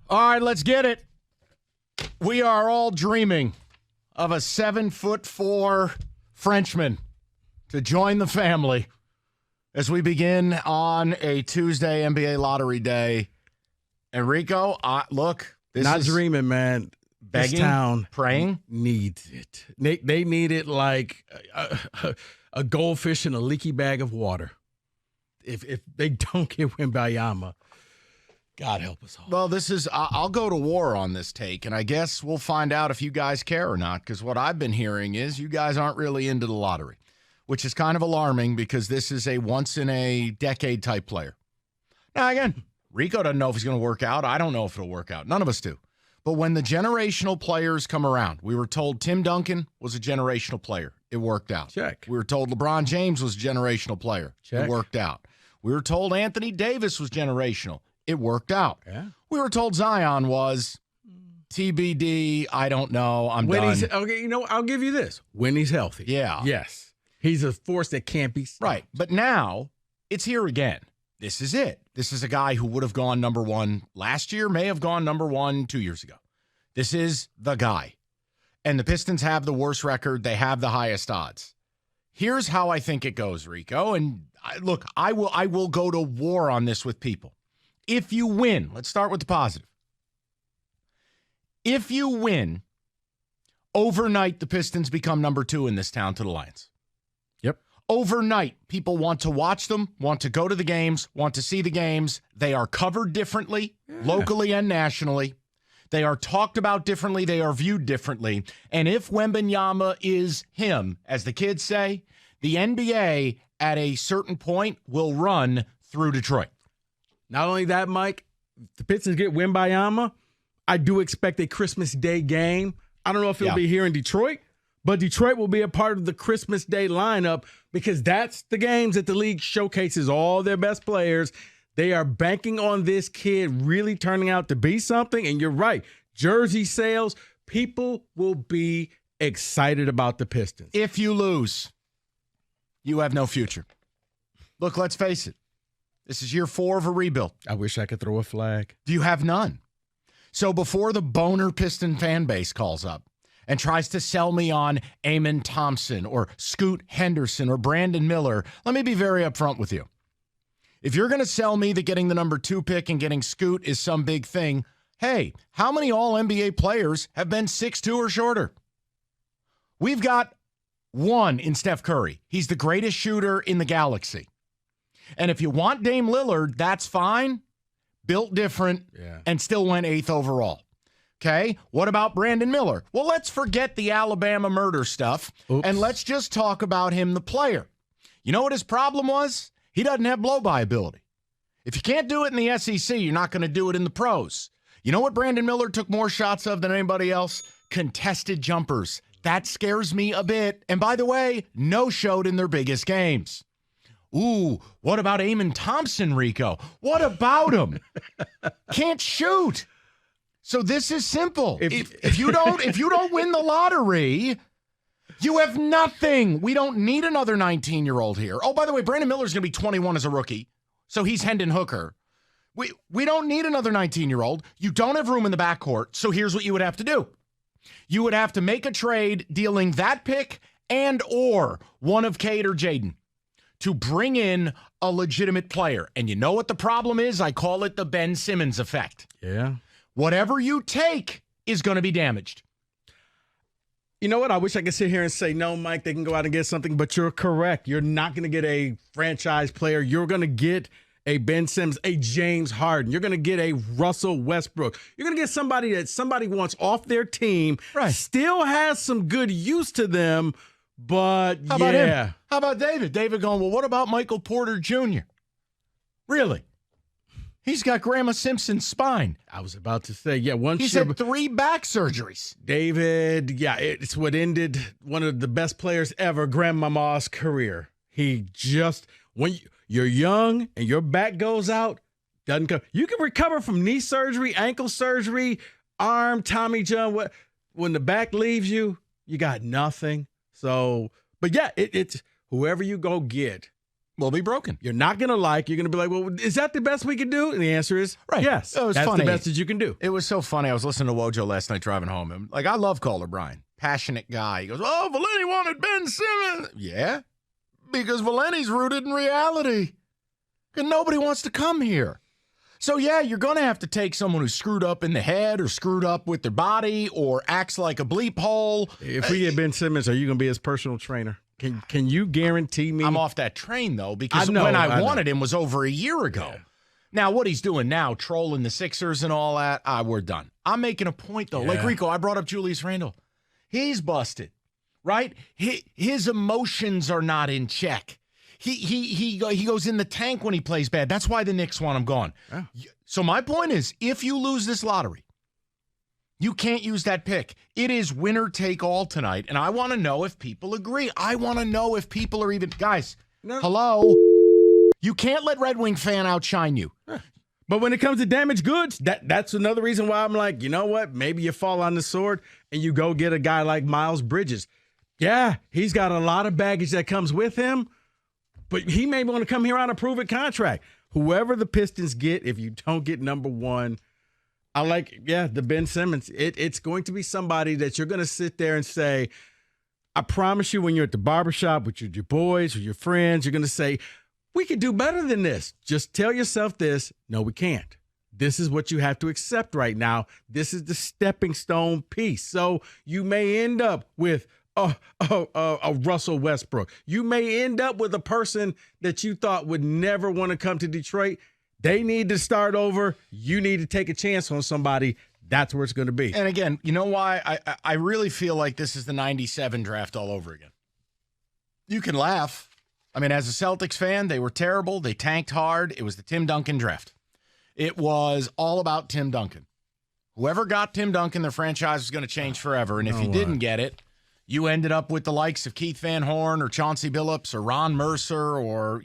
All right, let's get it. We are all dreaming of a 7'4" Frenchman to join the family as we begin on a Tuesday NBA lottery day. And Rico, look, this not is dreaming, man. begging, this town praying needs it. They need it like a goldfish in a leaky bag of water. If they don't get Wembanyama, God help us all. Well, this is I'll go to war on this take, and I guess we'll find out if you guys care or not, because what I've been hearing is you guys aren't really into the lottery, which is kind of alarming because this is a once-in-a-decade type player. Now, again, Rico doesn't know if he's going to work out. I don't know if it'll work out. None of us do. But when the generational players come around, we were told Tim Duncan was a generational player. It worked out. Check. We were told LeBron James was a generational player. Check. It worked out. We were told Anthony Davis was generational. It worked out. Yeah. We were told Zion was TBD. I don't know. I'm done. Okay, I'll give you this. When he's healthy. Yeah. Yes. He's a force that can't be stopped. Right. But now it's here again. This is it. This is a guy who would have gone number one last year, may have gone number one 2 years ago. This is the guy. And the Pistons have the worst record. They have the highest odds. Here's how I think it goes, Rico. And look, I will go to war on this with people. If you win, let's start with the positive. If you win, overnight the Pistons become number 2 in this town to the Lions. Yep. Overnight, people want to watch them, want to go to the games, want to see the games. They are covered differently, locally and nationally. They are talked about differently. They are viewed differently. And if Wembanyama is him, as the kids say, the NBA at a certain point will run through Detroit. Not only that, Mike, if the Pistons get Wembanyama, I do expect a Christmas Day game. I don't know if it'll be here in Detroit, but Detroit will be a part of the Christmas Day lineup because that's the games that the league showcases all their best players. They are banking on this kid really turning out to be something. And you're right. Jersey sales, people will be excited about the Pistons. If you lose, you have no future. Look, let's face it. This is year 4 of a rebuild. I wish I could throw a flag. You have none. So before the boner Piston fan base calls up and tries to sell me on Amen Thompson or Scoot Henderson or Brandon Miller, let me be very upfront with you. If you're going to sell me that getting the number 2 pick and getting Scoot is some big thing, hey, how many all-NBA players have been 6'2" or shorter? We've got one in Steph Curry. He's the greatest shooter in the galaxy. And if you want Dame Lillard, that's fine. Built different and still went 8th overall. Okay, what about Brandon Miller? Well, let's forget the Alabama murder stuff and let's just talk about him, the player. You know what his problem was? He doesn't have blow-by ability. If you can't do it in the SEC, you're not going to do it in the pros. You know what Brandon Miller took more shots of than anybody else? Contested jumpers. That scares me a bit. And by the way, no-showed in their biggest games. Ooh, what about Amen Thompson, Rico? What about him? Can't shoot. So this is simple. If you don't win the lottery, you have nothing. We don't need another 19-year-old here. Oh, by the way, Brandon Miller's going to be 21 as a rookie, so he's Hendon Hooker. We don't need another 19-year-old. You don't have room in the backcourt, so here's what you would have to do. You would have to make a trade dealing that pick and or one of Cade or Jaden to bring in a legitimate player. And you know what the problem is? I call it the Ben Simmons effect. Yeah. Whatever you take is going to be damaged. You know what? I wish I could sit here and say, no, Mike, they can go out and get something, but you're correct. You're not going to get a franchise player. You're going to get a Ben Simmons, a James Harden. You're going to get a Russell Westbrook. You're going to get somebody that somebody wants off their team, still has some good use to them, but How about him? How about David? David going, well, what about Michael Porter Jr.? Really? He's got Grandma Simpson's spine. I was about to say, He's had 3 back surgeries. David, it's what ended one of the best players ever, Grandmama's career. He just, when you're young and your back goes out, doesn't come. You can recover from knee surgery, ankle surgery, arm, Tommy John. When the back leaves you, you got nothing. So, but it's whoever you go get, will be broken. You're not going to you're going to be like, well, is that the best we can do? And the answer is yes. It was that's funny. the best that you can do. It was so funny. I was listening to Wojo last night driving home. And I love Caller Brian. Passionate guy. He goes, oh, Valenti wanted Ben Simmons. Yeah, because Valenti's rooted in reality. And nobody wants to come here. So, yeah, you're going to have to take someone who's screwed up in the head or screwed up with their body or acts like a bleep hole. If we get Ben Simmons, are you going to be his personal trainer? Can you guarantee me? I'm off that train, though, because when I wanted him was over a year ago. Yeah. Now, what he's doing now, trolling the Sixers and all that, we're done. I'm making a point, though. Yeah. Like Rico, I brought up Julius Randle. He's busted, right? His emotions are not in check. He goes in the tank when he plays bad. That's why the Knicks want him gone. Yeah. So my point is, if you lose this lottery, you can't use that pick. It is winner take all tonight, and I want to know if people agree. I want to know if people are even guys. No. Hello, you can't let Red Wing fan outshine you. But when it comes to damaged goods, that's another reason why I'm like, you know what? Maybe you fall on the sword and you go get a guy like Miles Bridges. Yeah, he's got a lot of baggage that comes with him. But he may want to come here on a prove-it contract. Whoever the Pistons get, if you don't get number one, I like, the Ben Simmons. It's going to be somebody that you're going to sit there and say, I promise you when you're at the barbershop with your boys or your friends, you're going to say, we could do better than this. Just tell yourself this. No, we can't. This is what you have to accept right now. This is the stepping stone piece. So you may end up with a Russell Westbrook. You may end up with a person that you thought would never want to come to Detroit. They need to start over. You need to take a chance on somebody. That's where it's going to be. And again, you know why? I really feel like this is the 97 draft all over again. You can laugh. I mean, as a Celtics fan, they were terrible. They tanked hard. It was the Tim Duncan draft. It was all about Tim Duncan. Whoever got Tim Duncan, their franchise was going to change forever. And if you didn't get it, you ended up with the likes of Keith Van Horn or Chauncey Billups or Ron Mercer or,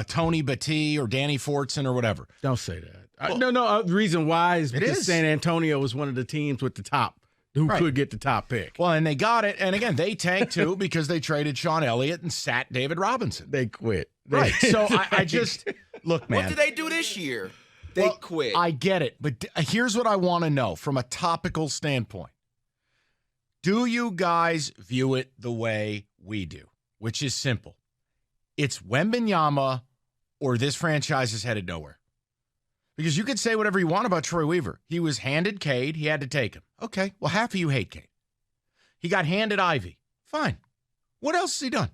Tony Battie or Danny Fortson or whatever. Don't say that. No. The reason why is because San Antonio was one of the teams with the top who could get the top pick. Well, and they got it. And again, they tanked too because they traded Sean Elliott and sat David Robinson. They quit. Right. So I just look, man. What did they do this year? They quit. I get it. But here's what I want to know from a topical standpoint. Do you guys view it the way we do, which is simple? It's Wembanyama or this franchise is headed nowhere. Because you could say whatever you want about Troy Weaver. He was handed Cade. He had to take him. Okay, well, half of you hate Cade. He got handed Ivy. Fine. What else has he done?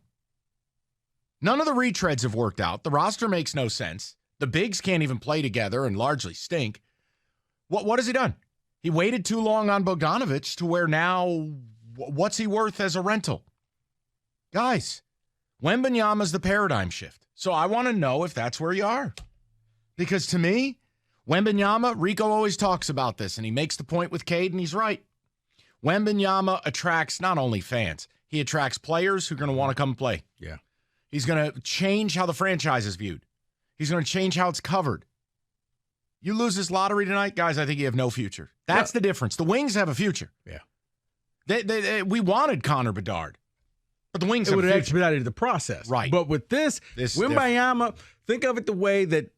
None of the retreads have worked out. The roster makes no sense. The bigs can't even play together and largely stink. What has he done? He waited too long on Bogdanovich to where now, what's he worth as a rental? Guys, Wembanyama's the paradigm shift. So I want to know if that's where you are. Because to me, Wembanyama, Rico always talks about this, and he makes the point with Cade, and he's right. Wembanyama attracts not only fans, he attracts players who are going to want to come play. Yeah. He's going to change how the franchise is viewed. He's going to change how it's covered. You lose this lottery tonight, guys, I think you have no future. That's the difference. The Wings have a future. Yeah. We wanted Connor Bedard, but the Wings have a future. It would have expedited the process. Right. But with this Wembanyama, think of it the way that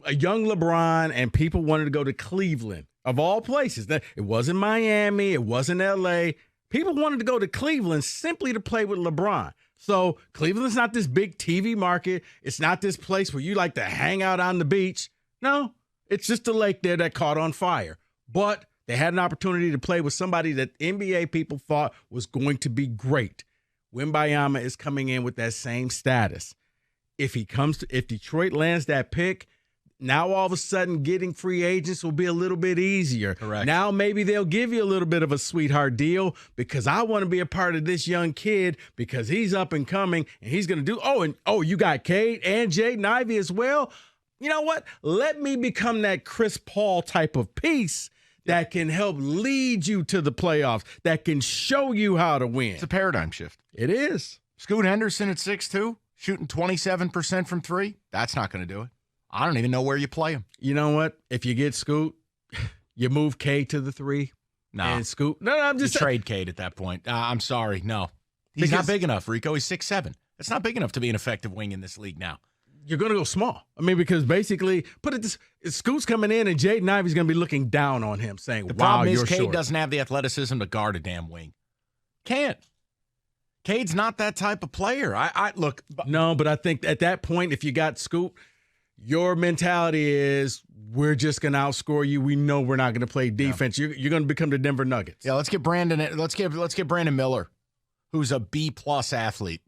a young LeBron and people wanted to go to Cleveland, of all places. That it wasn't Miami, it wasn't LA. People wanted to go to Cleveland simply to play with LeBron. So Cleveland's not this big TV market. It's not this place where you like to hang out on the beach. No, it's just a lake there that caught on fire. But they had an opportunity to play with somebody that NBA people thought was going to be great. Wembanyama is coming in with that same status. If Detroit lands that pick, now all of a sudden getting free agents will be a little bit easier. Correct. Now maybe they'll give you a little bit of a sweetheart deal because I want to be a part of this young kid because he's up and coming and he's going to do, you got Cade and Jaden Ivey as well. You know what? Let me become that Chris Paul type of piece that can help lead you to the playoffs, that can show you how to win. It's a paradigm shift. It is. Scoot Henderson at 6'2", shooting 27% from three. That's not going to do it. I don't even know where you play him. You know what? If you get Scoot, you move Cade to the 3. No. And Scoot. No, I'm just trade Cade at that point. I'm sorry. No. He's not big enough, Rico. He's 6'7". It's not big enough to be an effective wing in this league now. You're going to go small. I mean, because basically, Scoot's coming in, and Jaden Ivey's going to be looking down on him, saying, The wow, problem is you're Cade short. doesn't have the athleticism to guard a damn wing. Can't. Cade's not that type of player. Look. No, but I think at that point, if you got Scoot, your mentality is we're just going to outscore you. We know we're not going to play defense. Yeah. You're going to become the Denver Nuggets. Yeah, let's get Brandon. Let's get Brandon Miller, who's a B+ athlete.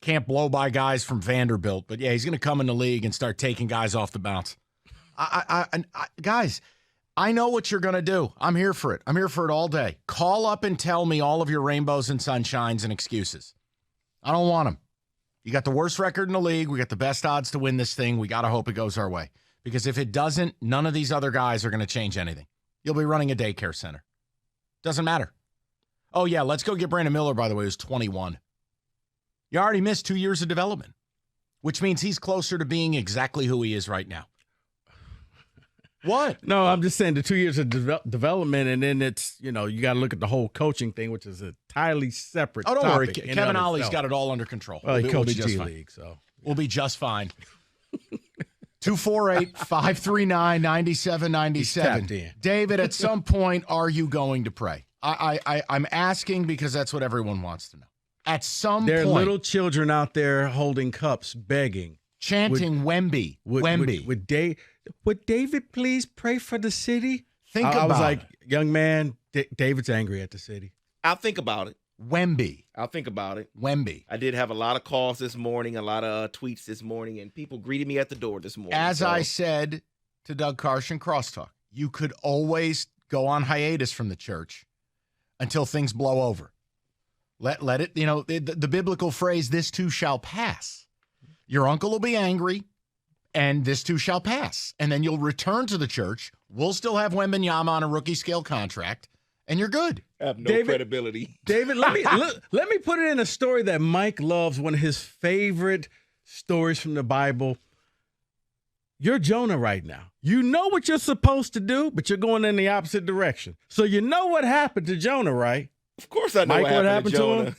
Can't blow by guys from Vanderbilt, but yeah, he's going to come in the league and start taking guys off the bounce. Guys, I know what you're going to do. I'm here for it. I'm here for it all day. Call up and tell me all of your rainbows and sunshines and excuses. I don't want them. You got the worst record in the league. We got the best odds to win this thing. We got to hope it goes our way. Because if it doesn't, none of these other guys are going to change anything. You'll be running a daycare center. Doesn't matter. Oh, yeah, let's go get Brandon Miller, by the way, who's 21. You already missed 2 years of development, which means he's closer to being exactly who he is right now. What? No, I'm just saying the 2 years of development, and then it's, you got to look at the whole coaching thing, which is a entirely separate topic. Oh, don't worry. Kevin Ollie's got it all under control. Well, he coached G League, so. We'll be just fine. 248-539-9797. David, at some point, are you going to pray? I'm asking because that's what everyone wants to know. At some point. There are little children out there holding cups, begging. Chanting Wemby. Wemby. Would David please pray for the city? I was like, young man, David's angry at the city. I'll think about it. Wemby. I'll think about it. Wemby. I did have a lot of calls this morning, a lot of tweets this morning, and people greeted me at the door this morning. As I said to Doug Karsh Crosstalk, you could always go on hiatus from the church until things blow over. Let it, the biblical phrase, this too shall pass. Your uncle will be angry, and this too shall pass. And then you'll return to the church. We'll still have Wembanyama on a rookie scale contract, and you're good. I have no credibility. David, let me put it in a story that Mike loves, one of his favorite stories from the Bible. You're Jonah right now. You know what you're supposed to do, but you're going in the opposite direction. So you know what happened to Jonah, right? Of course I know Mike, what happened to Jonah. him?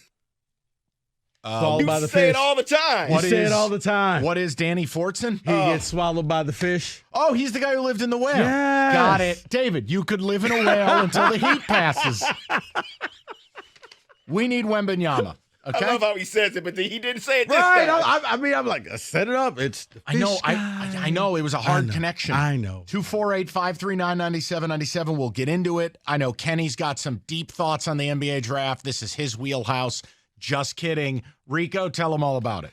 You say it all the time. You say it all the time. What is Danny Fortson? He gets swallowed by the fish. Oh, he's the guy who lived in the whale. Yes. Got it. David, you could live in a whale until the heat passes. We need Wembanyama. Okay? I love how he says it, but he didn't say it this right. time. I'm like, set it up. It's the I know. fish guy. I know. It was a hard connection. I know. 248-539-9797. We'll get into it. I know Kenny's got some deep thoughts on the NBA draft. This is his wheelhouse. Just kidding. Rico, tell him all about it.